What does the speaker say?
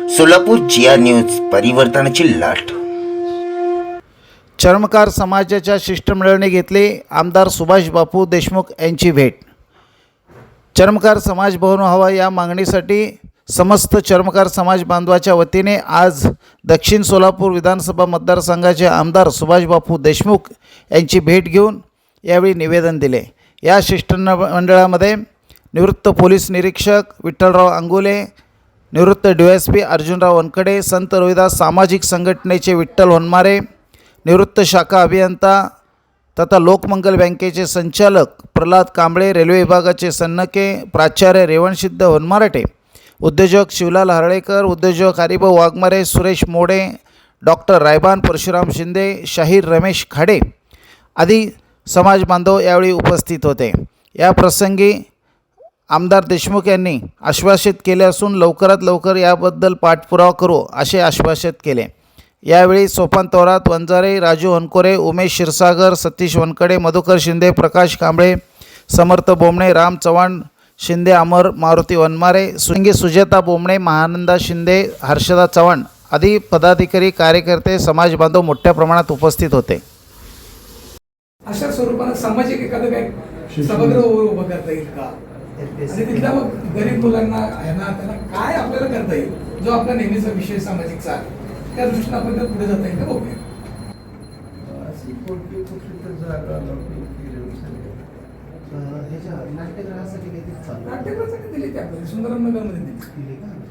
सोलापूर जिया news परिवर्तनाची लाट. चर्मकार समाजाच्या शिष्टमंडळाने घेतली आमदार सुभाष बापू देशमुख यांची भेट. चर्मकार समाज भवन व्हावा या मागणीसाठी समस्त चर्मकार समाज बांधवाच्या वतीने आज दक्षिण सोलापूर विधानसभा मतदारसंघाचे आमदार सुभाष बापू देशमुख यांची भेट घेऊन यावेळी निवेदन दिले. या शिष्टमंडळामध्ये निवृत्त पोलीस निरीक्षक विठ्ठलराव अंगुले, निवृत्त DSP अर्जुनराव वनकडे, संत रविदास सामाजिक संघटनेचे विठ्ठल वनमारे, निवृत्त शाखा अभियंता तथा लोकमंगल बँकेचे संचालक प्रल्हाद कांबळे, रेल्वे विभागाचे सन्नके प्राचार्य रेवणसिद्ध वनमाराटे, उद्योजक शिवलाल हरळेकर, उद्योजक हरिभाऊ वाघमारे, सुरेश मोडे, डॉक्टर रायबान परशुराम शिंदे, शाहीर रमेश खाडे आदी समाज बांधव यावेळी उपस्थित होते. या प्रसंगी आमदार देशमुख यांनी आश्वासित केले असून लवकरात लवकर याबद्दल पाठपुरावा करू असे आश्वासित केले. यावेळी सोपान थोरात, वंजारे, राजू हनकोरे, उमेश क्षीरसागर, सतीश वनकडे, मधुकर शिंदे, प्रकाश कांबळे, समर्थ बोमणे, राम चव्हाण, शिंदे अमर, मारुती वनमारे, सुजाता बोमणे, महानंदा शिंदे, हर्षदा चव्हाण आदी पदाधिकारी, कार्यकर्ते, समाज बांधव मोठ्या प्रमाणात उपस्थित होते. अशा स्वरूपानं सामाजिक एखादं काय सभागृह उभं करता येईल का, आणि तिथल्या मग गरीब मुलांना त्यांना काय आपल्याला करता येईल, जो आपला नेहमीचा विषय सामाजिकचा आहे, त्या दृष्टीने आपण तर पुढे जाता येईल का बघूया. नाट्यगृहासाठी दिली, त्या सुंदरम नगरमध्ये दिली.